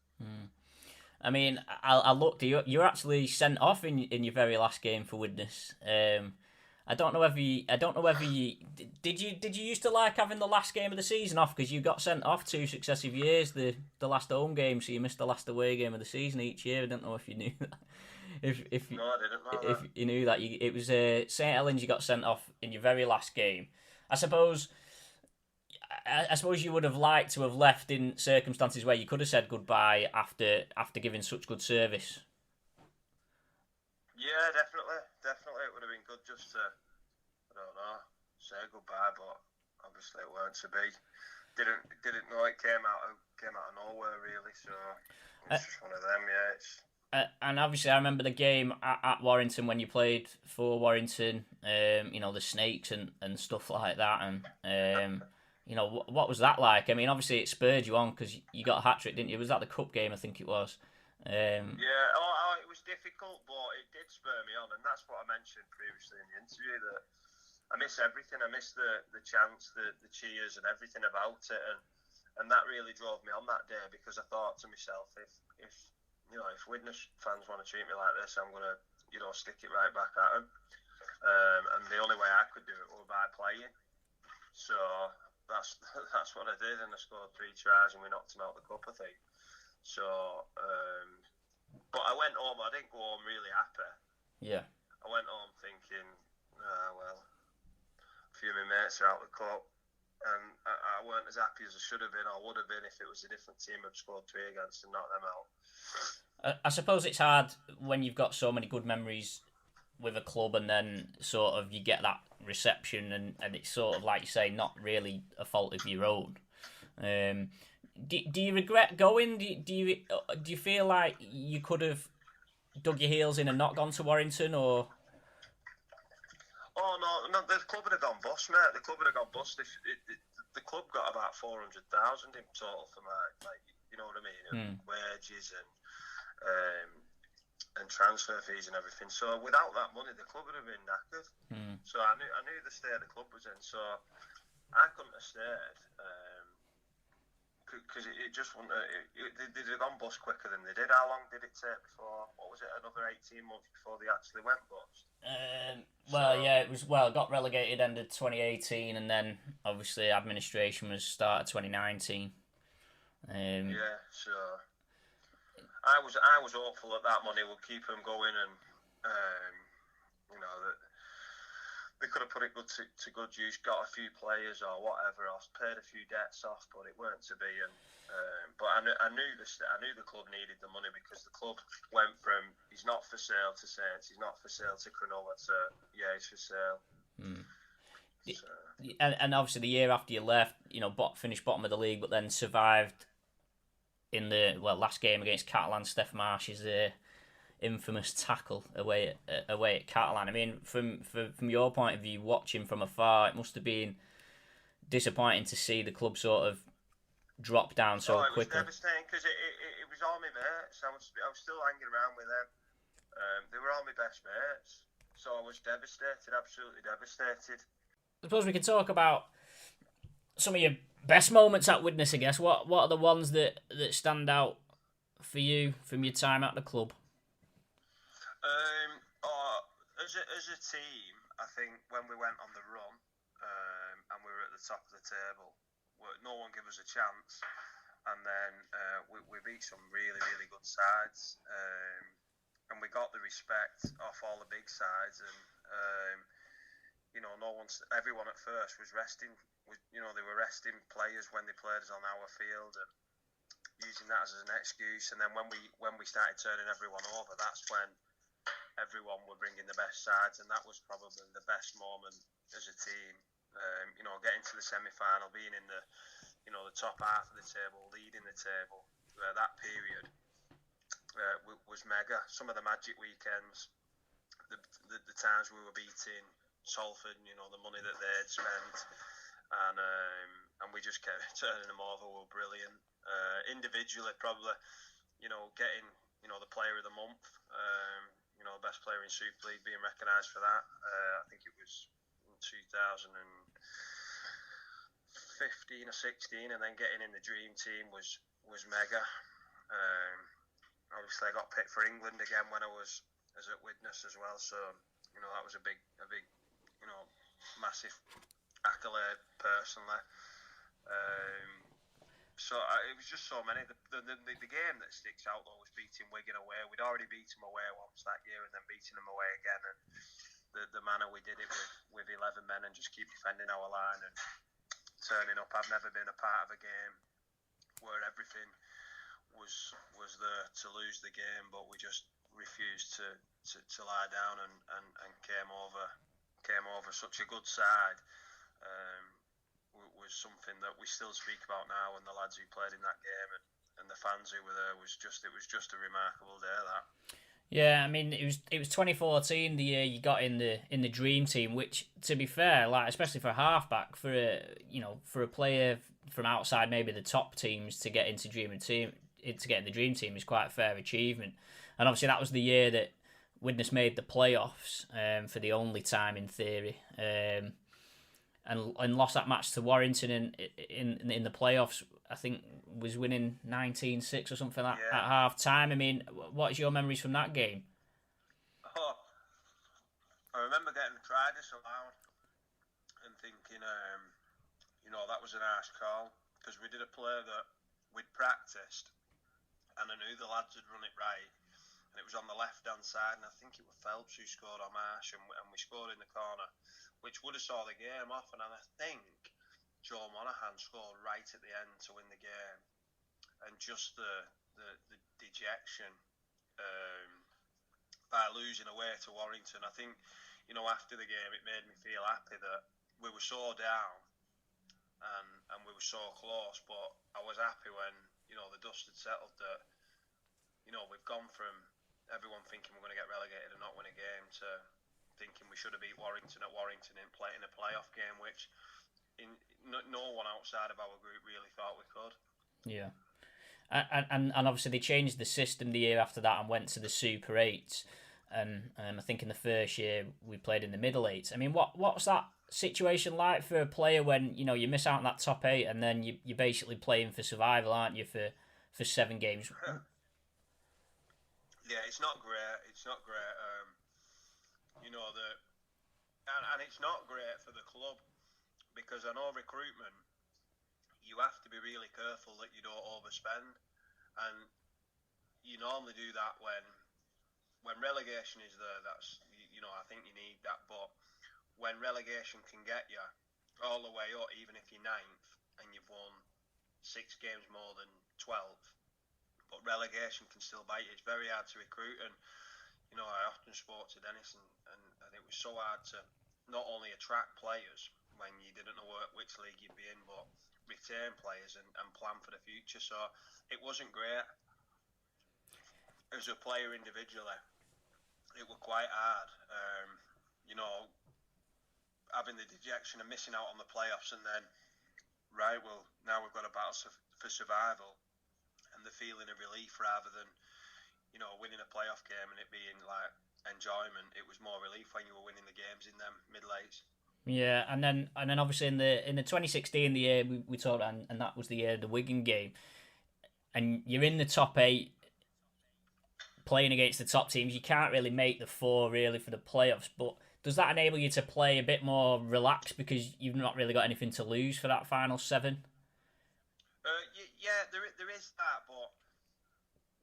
I mean, I looked. You're actually sent off in your very last game for Widnes. I don't know whether you did you used to like having the last game of the season off, because you got sent off 2 successive years, the last home game, so you missed the last away game of the season each year. I don't know if you knew that. No, I didn't know that. If you knew that, it was St Helens. You got sent off in your very last game. I suppose you would have liked to have left in circumstances where you could have said goodbye after giving such good service. Yeah, definitely. It would have been good just to, I don't know, say goodbye, but obviously it weren't to be. Didn't know it came out of nowhere really, so it's just one of them. Yeah, it's. And obviously, I remember the game at Warrington when you played for Warrington. The Snakes and stuff like that, and what was that like? I mean, obviously it spurred you on because you got a hat trick, didn't you? Was that the cup game? I think it was. Yeah, it was difficult, but it did spur me on, and that's what I mentioned previously in the interview, that I miss everything. I miss the chants, the cheers, and everything about it, and that really drove me on that day, because I thought to myself, if Widnes fans want to treat me like this, I'm gonna stick it right back at them, and the only way I could do it was by playing. So that's what I did, and I scored 3 tries, and we knocked him out of the cup, I think. So, but I went home. I didn't go home really happy. Yeah. I went home thinking, well, a few of my mates are out of the cup, and I weren't as happy as I should have been, or would have been, if it was a different team I'd scored 3 against and knocked them out. I suppose it's hard when you've got so many good memories with a club, and then sort of you get that reception, and it's sort of like you say, not really a fault of your own. Do you regret going? Do you feel like you could have dug your heels in and not gone to Warrington, or? Oh no, the club would have gone bust, mate. The club would have gone bust. The club got about 400,000 in total for my you know what I mean, wages and transfer fees and everything. So without that money, the club would have been knackered. So I knew the state the club was in. So I couldn't have stayed. Because it just wouldn't. They'd have gone bust quicker than they did. How long did it take before? What was it? Another 18 months before they actually went bust. It was. Well, got relegated end of 2018, and then obviously administration was start of 2019. Yeah, so I was hopeful that money would keep them going, and they could have put it to good use, got a few players or whatever, or paid a few debts off, but it weren't to be. And but I knew the club needed the money, because the club went from he's not for sale to Saints, he's not for sale to Cronulla to he's for sale. So. And obviously the year after you left, finished bottom of the league, but then survived in the last game against Catalan. Steph Marsh's infamous tackle away at Catalan. I mean, from your point of view, watching from afar, it must have been disappointing to see the club sort of drop down so quickly. It was devastating, because it was all my mates. I was still hanging around with them. They were all my best mates, so I was devastated, absolutely devastated. I suppose we can talk about some of your best moments at Widnes, I guess. What are the ones that stand out for you from your time at the club? As a team, I think when we went on the run and we were at the top of the table, no one gave us a chance, and then we beat some really, really good sides, and we got the respect off all the big sides, and everyone at first was resting. They were resting players when they played us on our field, and using that as an excuse. And then when we started turning everyone over, that's when everyone were bringing the best sides, and that was probably the best moment as a team. Getting to the semi-final, being in the top half of the table, leading the table. That period was mega. Some of the magic weekends, the times we were beating Salford, the money that they had spent, and we just kept turning them over, were brilliant. Individually, probably, getting, the player of the month, the best player in Super League, being recognised for that. I think it was in 2015 or 16, and then getting in the dream team was mega. Obviously, I got picked for England again when I was at Widnes as well, so that was a big massive accolade personally. It was just so many. The game that sticks out though was beating Wigan away. We'd already beat them away once that year, and then beating them away again. And the manner we did it with 11 men and just keep defending our line and turning up. I've never been a part of a game where everything was there to lose the game, but we just refused to lie down and came over such a good side. Was something that we still speak about now, and the lads who played in that game and the fans who were there, it was just a remarkable day, that. Yeah, I mean, it was 2014, the year you got in the dream team, which, to be fair, especially for a halfback, for a player from outside maybe the top teams to get into the dream team is quite a fair achievement. And obviously that was the year that Widnes made the playoffs for the only time in theory. And lost that match to Warrington in the playoffs. I think was winning 19-6 or something like that at half time. I mean, what is your memories from that game? I remember getting tried disallowed and thinking, that was an harsh call, because we did a play that we'd practiced, and I knew the lads had run it right, and it was on the left-hand side, and I think it was Phelps who scored on Marsh, and we scored in the corner, which would have saw the game off, and I think Joe Monaghan scored right at the end to win the game, and just the dejection by losing away to Warrington. I think, after the game, it made me feel happy that we were so down and we were so close, but I was happy when, the dust had settled, that, we've gone from everyone thinking we're going to get relegated and not win a game to thinking we should have beat Warrington at Warrington in a playoff game, which no one outside of our group really thought we could. Yeah. And obviously they changed the system the year after that and went to the Super 8s. And I think in the first year we played in the Middle 8s. I mean, what's that situation like for a player when, you miss out on that top 8 and then you're basically playing for survival, aren't you, for 7 games? Yeah, it's not great. It's not great. And it's not great for the club, because I know recruitment, you have to be really careful that you don't overspend, and you normally do that when relegation is there. That's I think you need that. But when relegation can get you all the way up, even if you're ninth and you've won 6 games more than 12, but relegation can still bite you. It's very hard to recruit, and I often spoke to Dennis, and it was so hard to not only attract players when you didn't know which league you'd be in, but retain players and plan for the future. So it wasn't great. As a player individually, it was quite hard. Having the dejection of missing out on the playoffs, and then, now we've got a battle for survival, and the feeling of relief rather than, winning a playoff game and it being like enjoyment. It was more relief when you were winning the games in them mid-lates. Yeah, and then obviously in the 2016, the year we talked, and that was the year of the Wigan game, and you're in the top 8, playing against the top teams. You can't really make the 4 really for the playoffs, but does that enable you to play a bit more relaxed because you've not really got anything to lose for that final 7? Yeah, there is that, but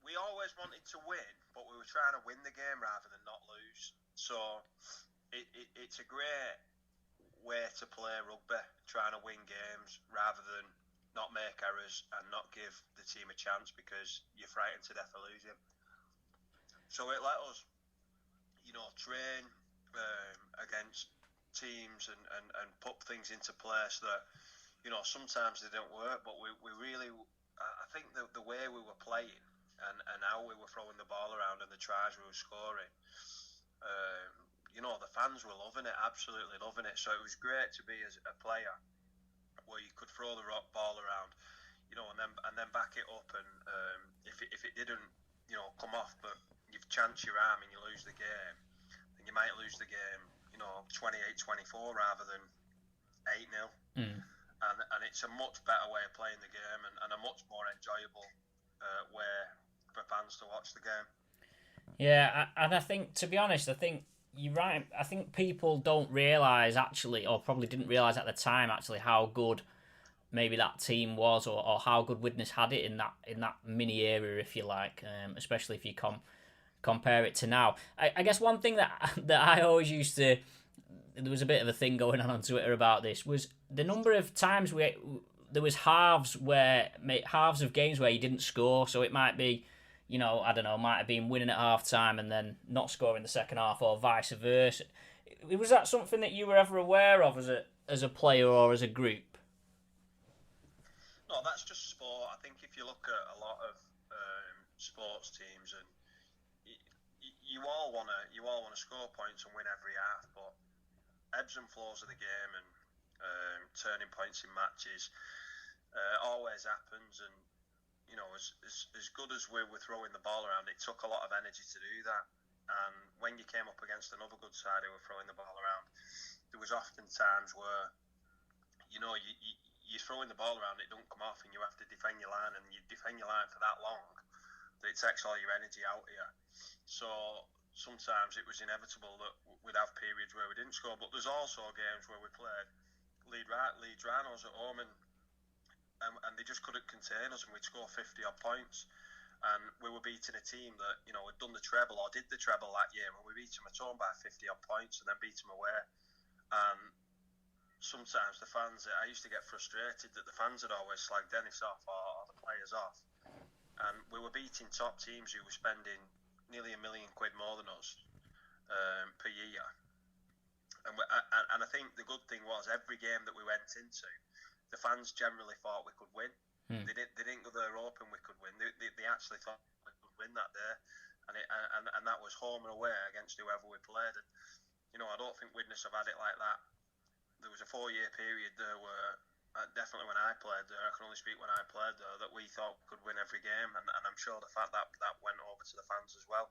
we always wanted to win, but we were trying to win the game rather than not lose. So it's a great way to play rugby, trying to win games rather than not make errors and not give the team a chance because you're frightened to death of losing. So it let us, train against teams and put things into place that, sometimes they don't work, but we really, I think the way we were playing and how we were throwing the ball around and the tries we were scoring, the fans were loving it, absolutely loving it. So it was great to be as a player where you could throw the ball around, and then back it up, and if it didn't, come off, but you've chanced your arm and you lose the game, then you might lose the game, 28-24 rather than 8-0. And it's a much better way of playing the game and a much more enjoyable way for fans to watch the game. Yeah, and I think, to be honest, I think you're right. I think people don't realise actually, or probably didn't realise at the time actually, how good maybe that team was, or how good Widnes had it in that mini era, if you like, especially if you compare it to now. I guess one thing that I always used to, there was a bit of a thing going on Twitter about this, was the number of times there was halves of games where you didn't score. So it might be, I don't know, might have been winning at half time and then not scoring the second half, or vice versa. Was that something that you were ever aware of as a player or as a group? No, that's just sport. I think if you look at a lot of sports teams, and you all want to score points and win every half, but ebbs and flows of the game and turning points in matches always happens. And as good as we were throwing the ball around, it took a lot of energy to do that. And when you came up against another good side who were throwing the ball around, there was often times where you're throwing the ball around, it don't come off, and you have to defend your line, and you defend your line for that long that it takes all your energy out of you. So sometimes it was inevitable that we'd have periods where we didn't score, but there's also games where we played Leeds Rhinos at home, and they just couldn't contain us, and we'd score 50-odd points. And we were beating a team that, had done the treble or did the treble that year, and we beat them at home by 50-odd points and then beat them away. And sometimes the fans, I used to get frustrated that the fans had always slagged Dennis off or the players off. And we were beating top teams who were spending nearly £1 million more than us per year. And I think the good thing was, every game that we went into, the fans generally thought we could win. They didn't go there hoping we could win. They actually thought we could win that day, and that was home and away against whoever we played. And I don't think Widnes have had it like that. There was a 4-year period there where, definitely when I played there, I can only speak when I played there, that we thought we could win every game, and I'm sure the fact that went over to the fans as well.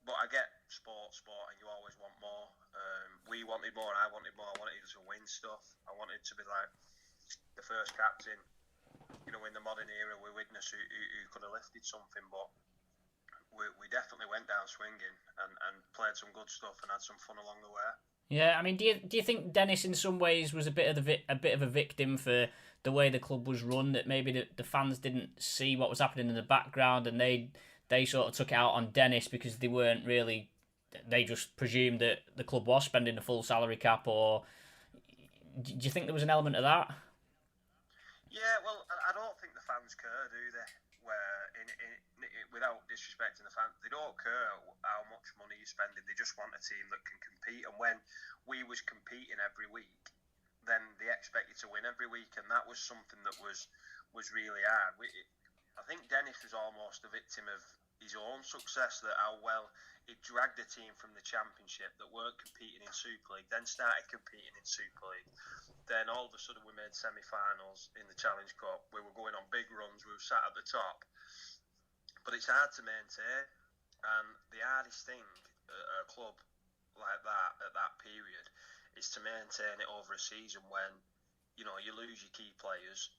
But I get sport, and you always want more. We wanted more, I wanted more. I wanted to win stuff. I wanted to be like the first captain, in the modern era with Widnes who could have lifted something. But we definitely went down swinging and played some good stuff and had some fun along the way. Yeah, I mean, do you think Dennis in some ways was a bit of a victim for the way the club was run? That maybe the fans didn't see what was happening in the background, and they sort of took it out on Dennis because they weren't really they just presumed that the club was spending the full salary cap, or do you think there was an element of that? Yeah, well, I don't think the fans care, do they? Where, without disrespecting the fans, they don't care how much money you're spending. They just want a team that can compete. And when we was competing every week, then they expect you to win every week, and that was something that was really hard. I think Dennis was almost a victim of his own success, that how well he dragged a team from the Championship that weren't competing in Super League, then started competing in Super League. Then all of a sudden we made semi-finals in the Challenge Cup. We were going on big runs. We were sat at the top. But it's hard to maintain. And the hardest thing at a club like that, at that period, is to maintain it over a season when, you lose your key players.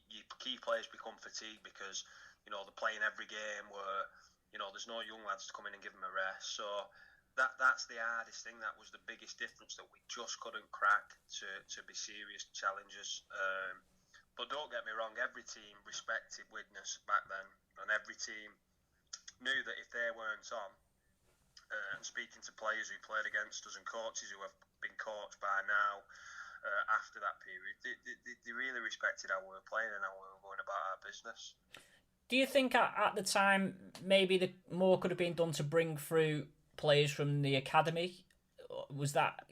Your key players become fatigued because, they're playing every game where, there's no young lads to come in and give them a rest. So that's the hardest thing. That was the biggest difference, that we just couldn't crack to be serious challengers. But don't get me wrong, every team respected Widnes back then, and every team knew that if they weren't on, and speaking to players who played against us and coaches who have been coached by now after that period, they really respected how we were playing and how we were going about our business. Do you think at the time maybe more could have been done to bring through players from the academy? Was that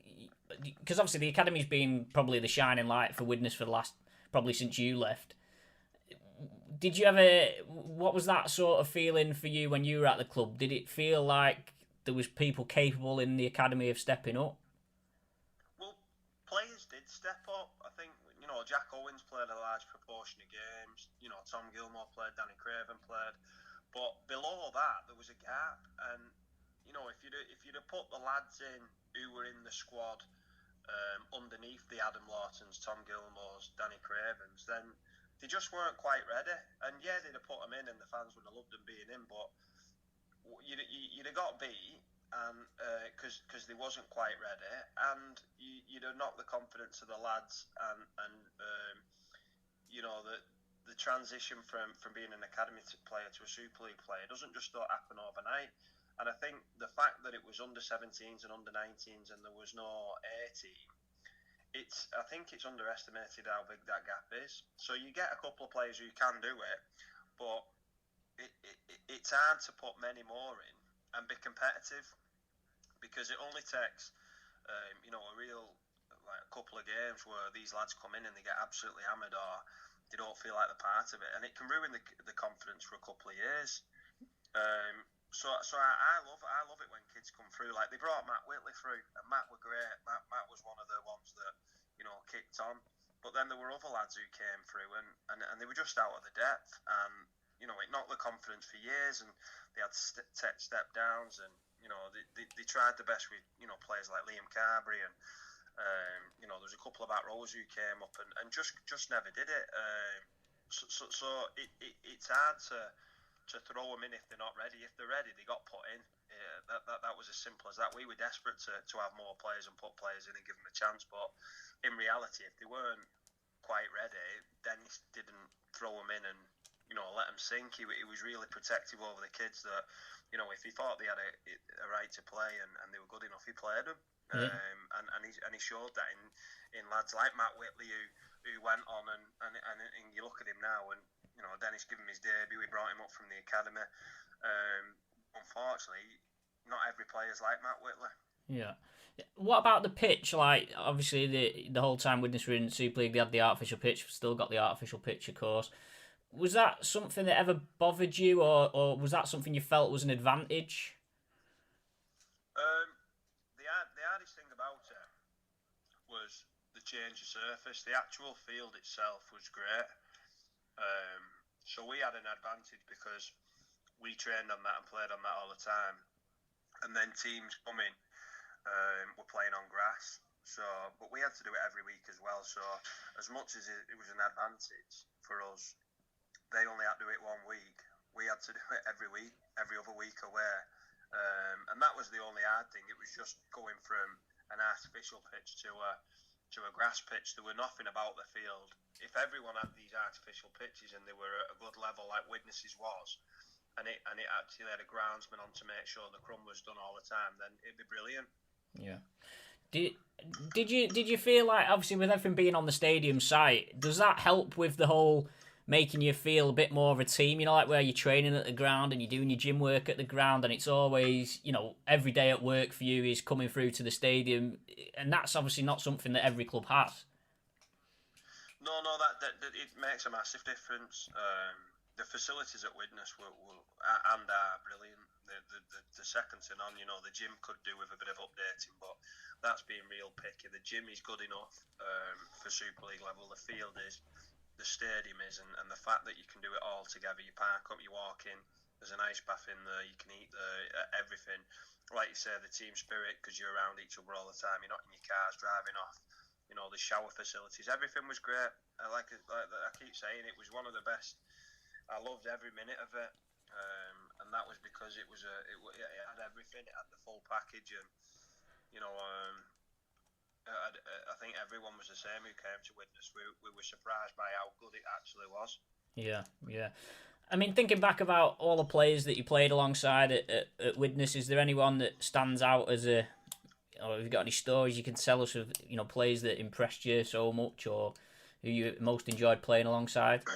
because obviously the academy's been probably the shining light for Widnes for the last, probably since you left? Did you what was that sort of feeling for you when you were at the club? Did it feel like there was people capable in the academy of stepping up? Well, players did step up. I think, Jack Owens played a large proportion of games. Tom Gilmore played, Danny Craven played. But below that, there was a gap. And, if you'd have put the lads in who were in the squad underneath the Adam Lawtons, Tom Gilmores, Danny Cravens, then they just weren't quite ready. And yeah, they'd have put them in and the fans would have loved them being in, but you'd have got beat and because they wasn't quite ready, and you'd have knocked the confidence of the lads, and the transition from being an academy player to a Super League player doesn't just happen overnight. And I think the fact that it was under 17s and under 19s and there was no A team, I think it's underestimated how big that gap is. So you get a couple of players who can do it, but it's hard to put many more in and be competitive, because it only takes a couple of games where these lads come in and they get absolutely hammered, or they don't feel like they're part of it, and it can ruin the confidence for a couple of years. So I love it when kids come through. Like, they brought Matt Whitley through, and Matt were great. Matt was one of the ones that kicked on. But then there were other lads who came through, and they were just out of the depth, and it knocked the confidence for years, and they had step downs, and they tried the best with players like Liam Carberry, and there was a couple of back rowers who came up and just never did it. So it's hard to throw them in if they're not ready. If they're ready, they got put in. That was as simple as that. We were desperate to have more players and put players in and give them a chance, but in reality, if they weren't quite ready, Dennis didn't throw them in and let them sink. He was really protective over the kids, that if he thought they had a right to play and they were good enough, he played them. Yeah. And he showed that in lads like Matt Whitley who went on and you look at him now, and Dennis gave him his debut. We brought him up from the academy. Unfortunately, not every player's like Matt Whitley. Yeah. What about the pitch? Like, obviously, the whole time Widnes were in Super League, they had the artificial pitch. We've still got the artificial pitch, of course. Was that something that ever bothered you, or was that something you felt was an advantage? The hardest thing about it was the change of surface. The actual field itself was great. So we had an advantage because we trained on that and played on that all the time. And then teams coming were playing on grass. But we had to do it every week as well. So as much as it was an advantage for us, they only had to do it 1 week. We had to do it every week, every other week away. And that was the only hard thing. It was just going from an artificial pitch to a grass pitch. There were nothing about the field. If everyone had these artificial pitches and they were at a good level like Widnes's was, and it actually had a groundsman on to make sure the crumb was done all the time, then it'd be brilliant. Yeah. Did you feel like, obviously with everything being on the stadium site, does that help with the whole making you feel a bit more of a team? You know, like where you're training at the ground and you're doing your gym work at the ground, and it's always, you know, every day at work for you is coming through to the stadium, and that's obviously not something that every club has. No, that it makes a massive difference. The facilities at Widnes were and are brilliant. The second to none. You know, the gym could do with a bit of updating, but that's being real picky. The gym is good enough for Super League level. The field is, the stadium is, and the fact that you can do it all together. You park up, you walk in. There's an ice bath in there. You can eat everything. Like you say, the team spirit, because you're around each other all the time. You're not in your cars driving off. You know, the shower facilities, everything was great. Like I keep saying, it was one of the best. I loved every minute of it, and that was because it had everything. It had the full package, and you know, I think everyone was the same who came to Widnes. We were surprised by how good it actually was. Yeah. I mean, thinking back about all the players that you played alongside at Widnes, is there anyone that stands out as a, or have you got any stories you can tell us of, you know, players that impressed you so much, or who you most enjoyed playing alongside?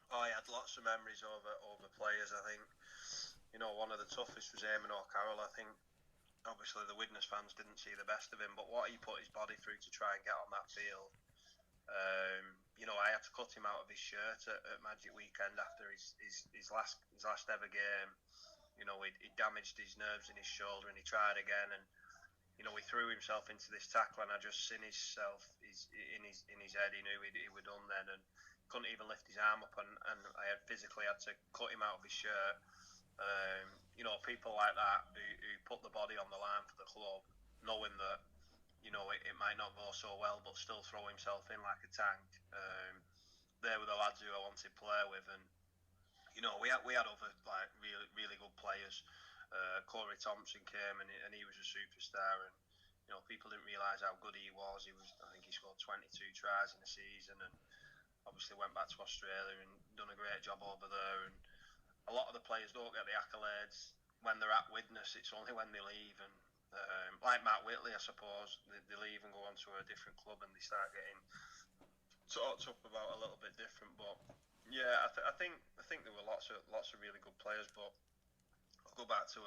I had lots of memories over players. I think, you know, one of the toughest was Eamon O'Carroll. I think, obviously, the Widnes fans didn't see the best of him, but what he put his body through to try and get on that field. You know, I had to cut him out of his shirt at Magic Weekend after his last ever game. You know, he damaged his nerves in his shoulder, and he tried again, and you know, he threw himself into this tackle, and I just seen himself in his head. He knew he were done then, and couldn't even lift his arm up, and I had physically had to cut him out of his shirt. You know, people like that who put the body on the line for the club, knowing that, you know, it might not go so well, but still throw himself in like a tank. They were the lads who I wanted to play with, and you know, we had other like really good players. Corey Thompson came, and he was a superstar, and you know, people didn't realise how good he was. I think he scored 22 tries in a season, and obviously went back to Australia and done a great job over there. And a lot of the players don't get the accolades when they're at Widnes. It's only when they leave, and like Matt Whitley, I suppose, they leave and go on to a different club, and they start getting talked up about a little bit different. But yeah, I think there were lots of really good players, but I'll go back to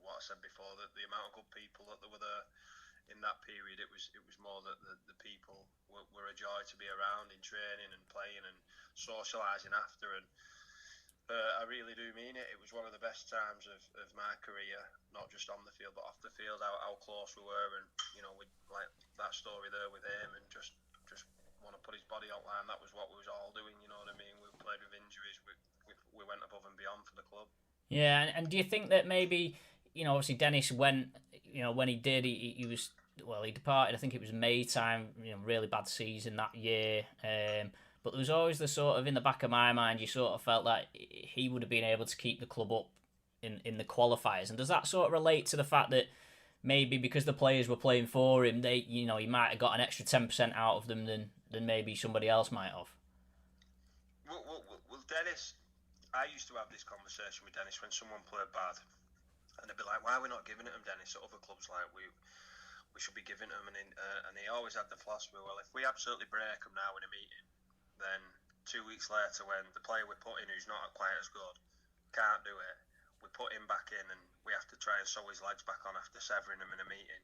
what I said before, that the amount of good people that there were there in that period. It was more that the people were a joy to be around in training and playing and socialising after, and I really do mean it. It was one of the best times of my career, not just on the field but off the field. How close we were, and you know, with like that story there with him, and just want to put his body outline. That was what we was all doing. You know what I mean? We played with injuries. We went above and beyond for the club. Yeah, and do you think that maybe, you know, obviously Dennis went, you know, when he did, he was, well, he departed, I think it was May time, you know, really bad season that year. But there was always the sort of, in the back of my mind, you sort of felt like he would have been able to keep the club up in the qualifiers. And does that sort of relate to the fact that maybe because the players were playing for him, they, you know, he might have got an extra 10% out of them than maybe somebody else might have? Well, Dennis, I used to have this conversation with Dennis when someone played bad, and they'd be like, "Why are we not giving it him, Dennis?" At other clubs, like we should be giving him, and he always had the philosophy, well, if we absolutely break him now in a meeting, then 2 weeks later, when the player we put in who's not quite as good can't do it, we put him back in, and we have to try and sew his legs back on after severing him in a meeting.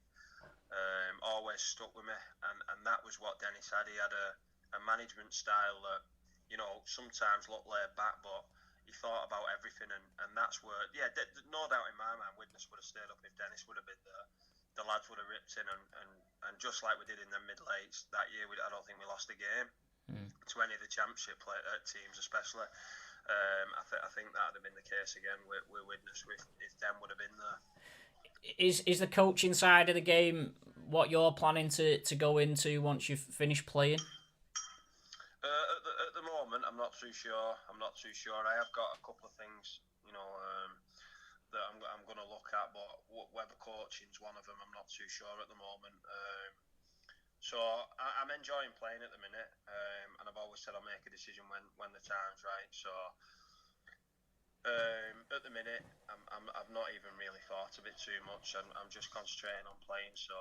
Always stuck with me, and that was what Dennis had. He had a management style that, you know, sometimes looked laid back, but he thought about everything, and that's where, yeah, no doubt in my mind, Widnes would have stayed up if Dennis would have been there. The lads would have ripped in, and just like we did in the mid-lates that year, I don't think we lost a game to any of the championship teams, especially. I think that would have been the case again with Widnes if them would have been there. Is the coaching side of the game what you're planning to go into once you've finished playing? At the moment, I'm not too sure. I have got a couple of things, you know, that I'm going to look at, but whether coaching's one of them, I'm not too sure at the moment. So I'm enjoying playing at the minute, and I've always said I'll make a decision when the time's right. So at the minute, I've not even really thought of it too much. I'm just concentrating on playing. So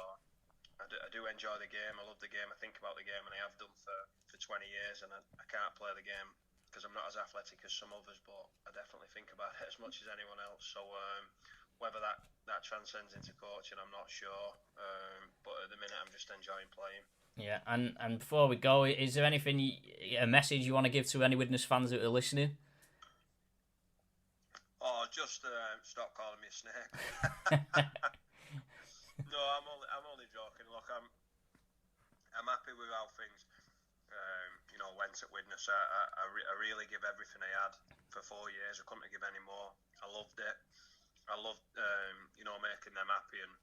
I do enjoy the game. I love the game. I think about the game, and I have done for 20 years. And I can't play the game because I'm not as athletic as some others, but I definitely think about it as much as anyone else. So whether that transcends into coaching, I'm not sure. But at the minute, I'm just enjoying playing. Yeah, and before we go, is there anything, a message you want to give to any Widnes fans that are listening? Oh, just stop calling me a snake. No, I'm only joking. Look, I'm happy with how things went at Widnes. I really give everything I had for 4 years. I couldn't give any more. I loved it. I loved making them happy, and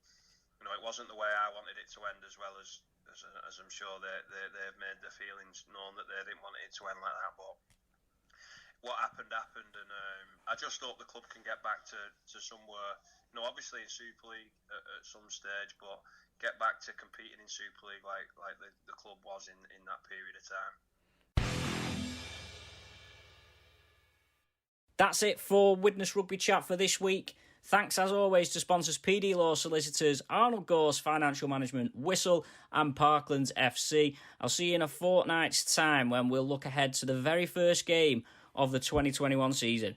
it wasn't the way I wanted it to end, as well as I'm sure they've made their feelings known that they didn't want it to end like that. But what happened, and I just hope the club can get back to somewhere, obviously in Super League at some stage, but get back to competing in Super League like the club was in that period of time. That's it for Widnes Rugby Chat for this week. Thanks as always to sponsors PD Law Solicitors, Arnold Gorse Financial Management, Whistle and Parklands FC. I'll see you in a fortnight's time when we'll look ahead to the very first game of the 2021 season.